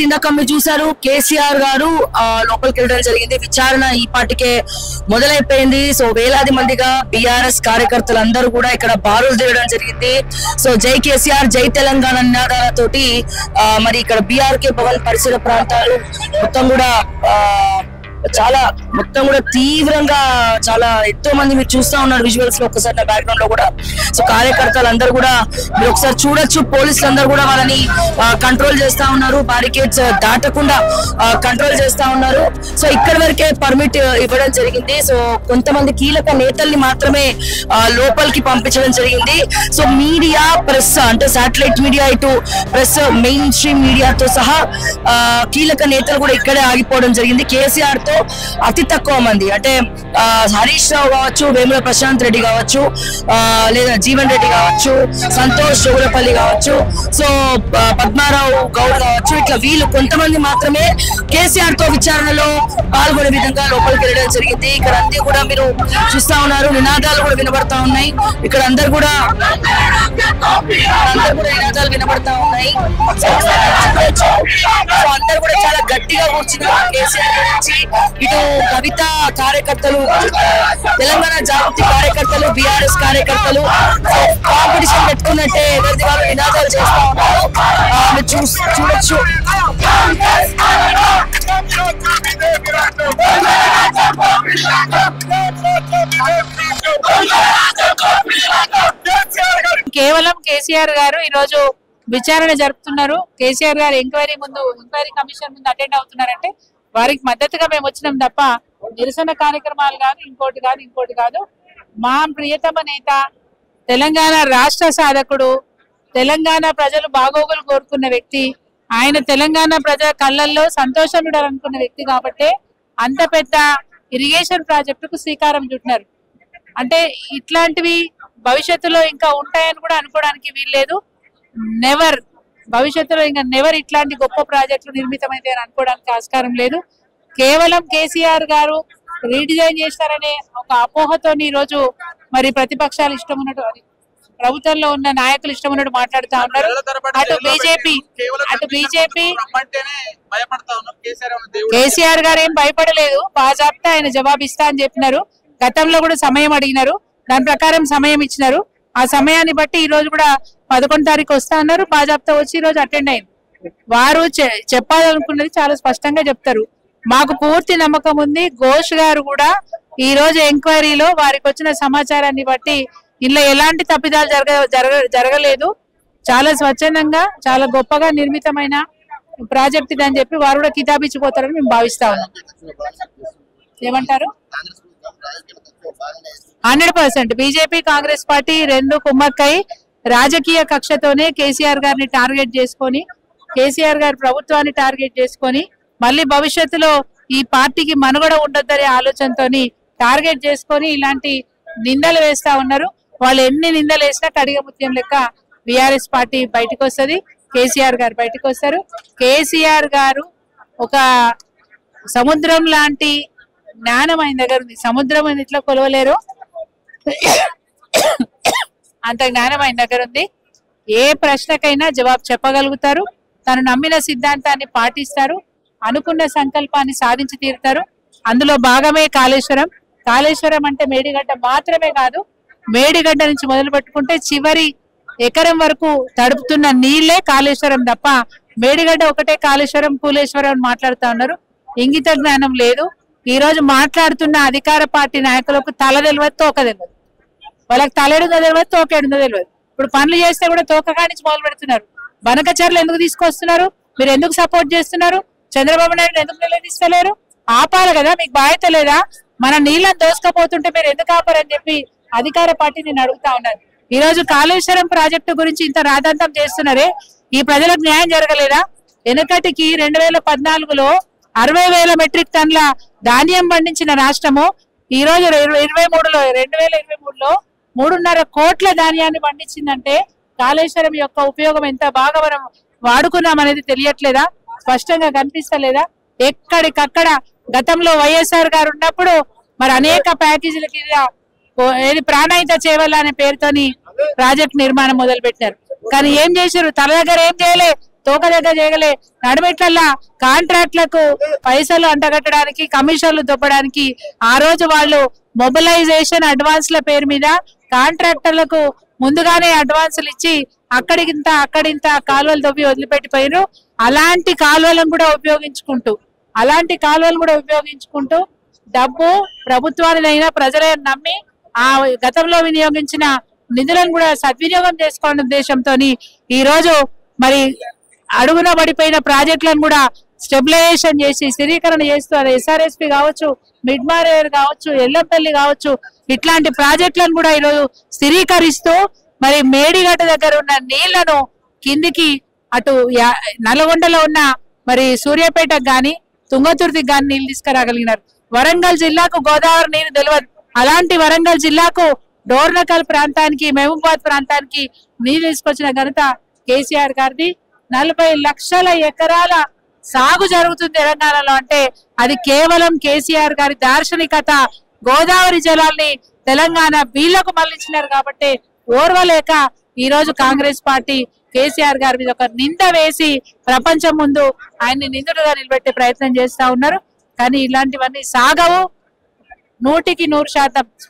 ఇందాక మీరు చూసారు కేసీఆర్ గారు లోపలికి వెళ్ళడం జరిగింది. విచారణ ఈ పాటికే మొదలైపోయింది. సో వేలాది మందిగా బీఆర్ఎస్ కార్యకర్తలు అందరూ కూడా ఇక్కడ బారులు తీయడం జరిగింది. సో జై కేసీఆర్ జై తెలంగాణ నినాదాలతోటి మరి ఇక్కడ బీఆర్కే భవన్ పరిసర ప్రాంతాలు మొత్తం కూడా తీవ్రంగా చాలా ఎంతో మంది మీరు చూస్తా ఉన్నారు విజువల్స్ లో. ఒకసారి నా బ్యాక్గ్రౌండ్ లో కూడా సో కార్యకర్తలు అందరూ కూడా మీరు ఒకసారి చూడొచ్చు. పోలీసులు అందరూ కూడా వాళ్ళని కంట్రోల్ చేస్తా ఉన్నారు, బారికేడ్స్ దాటకుండా కంట్రోల్ చేస్తా ఉన్నారు. సో ఇక్కడ వరకే పర్మిట్ ఇవ్వడం జరిగింది. సో కొంతమంది కీలక నేతల్ని మాత్రమే లోపలికి పంపించడం జరిగింది. సో మీడియా ప్రెస్ అంటే శాటిలైట్ మీడియా ఇటు ప్రెస్ మెయిన్ స్ట్రీమ్ మీడియాతో సహా కీలక నేతలు కూడా ఇక్కడే ఆగిపోవడం జరిగింది. కేసీఆర్ తో అతి తక్కువ మంది అంటే హరీష్ రావు కావచ్చు, వేముల ప్రశాంత్ రెడ్డి కావచ్చు, లేదా జీవన్ రెడ్డి కావచ్చు, సంతోష్ జోగులపల్లి కావచ్చు, సో పద్మారావు గౌడ్ కావచ్చు, ఇట్లా వీళ్ళు కొంతమంది మాత్రమే కేసీఆర్ తో విచారణలో పాల్గొనే విధంగా లోపలికి వెళ్ళడం జరిగింది. ఇక్కడ అన్ని కూడా మీరు చూస్తా ఉన్నారు, నినాదాలు కూడా వినబడతా ఉన్నాయి. ఇక్కడ అందరు కూడా నినాదాలు వినబడతా ఉన్నాయి. సో అందరు కూడా చాలా గట్టిగా కూర్చున్నారు కేసీఆర్ గురించి. ఇటు కవిత కార్యకర్తలు, తెలంగాణ జాగృతి కార్యకర్తలు, బీఆర్ఎస్ కార్యకర్తలు కాంపిటీషన్ పెట్టుకున్నట్టే ఎవరిది వాళ్ళు నినాదాలు చేస్తా ఉన్నారు. చూడొచ్చు. కేవలం కేసీఆర్ గారు ఈ రోజు విచారణ జరుపుతున్నారు. కేసీఆర్ గారు ఎంక్వైరీ కమిషన్ ముందు అటెండ్ అవుతున్నారంటే వారికి మద్దతుగా మేము వచ్చినాం తప్ప నిరసన కార్యక్రమాలు కాదు, ఇంకోటి కాదు. మా ప్రియతమ నేత, తెలంగాణ రాష్ట్ర సాధకుడు, తెలంగాణ ప్రజలు బాగోగులు కోరుకున్న వ్యక్తి, ఆయన తెలంగాణ ప్రజల కళ్ళల్లో సంతోషం అనుకున్న వ్యక్తి కాబట్టి అంత పెద్ద ఇరిగేషన్ ప్రాజెక్టుకు శ్రీకారం చుట్టినారు. అంటే ఇట్లాంటివి భవిష్యత్తులో ఇంకా ఉంటాయని కూడా అనుకోవడానికి వీల్లేదు. భవిష్యత్తులో ఇంకా నెవర్ ఇట్లాంటి గొప్ప ప్రాజెక్టులు నిర్మితమైతే అని అనుకోవడానికి ఆస్కారం లేదు. కేవలం కేసీఆర్ గారు రీడిజైన్ చేస్తారనే ఒక అపోహతోని ఈ రోజు మరి ప్రతిపక్షాలు ఇష్టం ఉన్నట్టు, ప్రభుత్వంలో ఉన్న నాయకులు ఇష్టం ఉన్నట్టు మాట్లాడుతా ఉన్నారు. అటు బీజేపీ కేసీఆర్ గారు ఏం భయపడలేదు, బాజాప్తా ఆయన జవాబిస్తా అని చెప్పినారు. గతంలో కూడా సమయం అడిగినారు, దాని ప్రకారం సమయం ఇచ్చినారు. ఆ సమయాన్ని బట్టి ఈ రోజు కూడా 11 తారీఖు వస్తా అన్నారు. బాజాప్తా వచ్చి ఈ రోజు అటెండ్ అయింది. వారు చెప్పాలనుకున్నది చాలా స్పష్టంగా చెప్తారు. మాకు పూర్తి నమ్మకం ఉంది. ఘోష్ గారు కూడా ఈ రోజు ఎంక్వైరీలో వారికి వచ్చిన సమాచారాన్ని బట్టి ఇలా ఎలాంటి తప్పిదాలు జరగలేదు, చాలా స్వచ్ఛందంగా చాలా గొప్పగా నిర్మితమైన ప్రాజెక్ట్ ఇది అని చెప్పి వారు కూడా కితాబిచ్చిపోతారని మేము భావిస్తా ఉన్నాం. ఏమంటారు? 100% బీజేపీ కాంగ్రెస్ పార్టీ రెండు కుమ్మక్కై రాజకీయ కక్షతోనే కేసీఆర్ గారిని టార్గెట్ చేసుకొని, కేసీఆర్ గారి ప్రభుత్వాన్ని టార్గెట్ చేసుకొని మళ్ళీ భవిష్యత్తులో ఈ పార్టీకి మనుగడ ఉండొద్దనే ఆలోచనతో టార్గెట్ చేసుకొని ఇలాంటి నిందలు వేస్తా ఉన్నారు. వాళ్ళు ఎన్ని నిందలు వేసినా కడిగ ముత్యం లెక్క బీఆర్ఎస్ పార్టీ బయటకు వస్తుంది, కేసీఆర్ గారు బయటకు వస్తారు. కేసీఆర్ గారు ఒక సముద్రం లాంటి జ్ఞానం ఆయన దగ్గర ఉంది. సముద్రం అని ఇట్లా కొలవలేరు, అంత జ్ఞానం ఆయన దగ్గర ఉంది. ఏ ప్రశ్నకైనా జవాబు చెప్పగలుగుతారు. తను నమ్మిన సిద్ధాంతాన్ని పాటిస్తారు, అనుకున్న సంకల్పాన్ని సాధించి తీరుతారు. అందులో భాగమే కాళేశ్వరం. కాళేశ్వరం అంటే మేడిగడ్డ మాత్రమే కాదు, మేడిగడ్డ నుంచి మొదలు పెట్టుకుంటే చివరి ఎకరం వరకు తడుపుతున్న నీళ్లే కాళేశ్వరం తప్ప మేడిగడ్డ ఒకటే కాళేశ్వరం కూలేశ్వరం అని మాట్లాడుతూ ఉన్నారు. ఇంగిత జ్ఞానం లేదు. ఈ రోజు మాట్లాడుతున్న అధికార పార్టీ నాయకులకు తల తెలియదు, తోక తెలియదు. వాళ్ళకి తలెడుదో తెలియదు, తోకెడుదో తెలియదు. ఇప్పుడు పనులు చేస్తే కూడా తోకగా నుంచి మొదలు పెడుతున్నారు. బనకచర్లు ఎందుకు తీసుకొస్తున్నారు? మీరు ఎందుకు సపోర్ట్ చేస్తున్నారు? చంద్రబాబు నాయుడు ఎందుకు నిలదీస్తలేరు? ఆపాలి కదా, మీకు బాధ్యత లేదా? మన నీళ్ళని దోసుకపోతుంటే మీరు ఎందుకు ఆపరని చెప్పి అధికార పార్టీ నేను అడుగుతా ఉన్నాను. ఈ రోజు కాళేశ్వరం ప్రాజెక్టు గురించి ఇంత రాద్ధాంతం చేస్తున్నారే, ఈ ప్రజలకు న్యాయం జరగలేదా? వెనకటికి 2014లో 60,000 మెట్రిక్ టన్ల ధాన్యం పండించిన రాష్ట్రము ఈ రోజు 2023లో 3.5 కోట్ల ధాన్యాన్ని పండించిందంటే కాళేశ్వరం యొక్క ఉపయోగం ఎంత బాగా మనం వాడుకున్నాం అనేది తెలియట్లేదా? స్పష్టంగా కనిపిస్తలేదా? ఎక్కడికక్కడ గతంలో వైఎస్ఆర్ గారు ఉన్నప్పుడు మరి అనేక ప్యాకేజీల కింద ఏది ప్రాణాయిత చేవల్ల అనే పేరుతోని ప్రాజెక్ట్ నిర్మాణం మొదలు పెట్టారు. కానీ ఏం చేశారు? తన దగ్గర ఏం చేయలే, తోక దగ్గర చేయగలే నడిమెట్లల్లా కాంట్రాక్ట్లకు పైసలు అంటగట్టడానికి కమిషన్లు దొబ్బడానికి ఆ రోజు వాళ్ళు మొబిలైజేషన్ అడ్వాన్స్ల పేరు మీద కాంట్రాక్టర్లకు ముందుగానే అడ్వాన్సులు ఇచ్చి అక్కడింత కాలువలు తవ్వి వదిలిపెట్టిపోయారు. అలాంటి కాలువలను కూడా ఉపయోగించుకుంటూ డబ్బు ప్రభుత్వానిదైనా ప్రజలను నమ్మి ఆ గతంలో వినియోగించిన నిధులను కూడా సద్వినియోగం చేసుకోవడం ఉద్దేశంతో ఈ రోజు మరి అడుగున పడిపోయిన ప్రాజెక్టులను కూడా స్టెబిలైజేషన్ చేసి స్థిరీకరణ చేస్తూ అది SRSP కావచ్చు, మిడ్ మారేర్ కావచ్చు, ఎల్లంపల్లి కావచ్చు, ఇట్లాంటి ప్రాజెక్టులను కూడా ఈరోజు స్థిరీకరిస్తూ మరి మేడిగడ్డ దగ్గర ఉన్న నీళ్లను కిందికి అటు నల్గొండలో ఉన్న మరి సూర్యాపేటకు గాని తుంగతుర్తికి గాని నీళ్లు తీసుకురాగలిగినారు. వరంగల్ జిల్లాకు గోదావరి నీరు తెలియదు, అలాంటి వరంగల్ జిల్లాకు డోర్నకల్ ప్రాంతానికి మహబూబాబాద్ ప్రాంతానికి నీరు తీసుకొచ్చిన ఘనత కేసీఆర్ గారిది. 40 లక్షల ఎకరాల సాగు జరుగుతుంది తెలంగాణలో అంటే అది కేవలం కేసీఆర్ గారి దార్శనికత. గోదావరి జలాల్ని తెలంగాణ వీళ్లకు మళ్లించినారు కాబట్టి ఓర్వలేక ఈ రోజు కాంగ్రెస్ పార్టీ కేసీఆర్ గారి మీద ఒక నింద వేసి ప్రపంచం ముందు ఆయన్ని నిందుడుగా నిలబెట్టే ప్రయత్నం చేస్తా ఉన్నారు. కానీ ఇలాంటివన్నీ సాగవు. 100%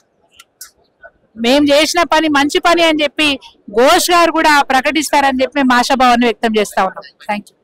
మేం చేసిన పని మంచి పని అని చెప్పి ఘోష్ గారు కూడా ప్రకటిస్తారని చెప్పి మేము ఆశాభావాన్ని వ్యక్తం చేస్తా ఉన్నాం. Thank you.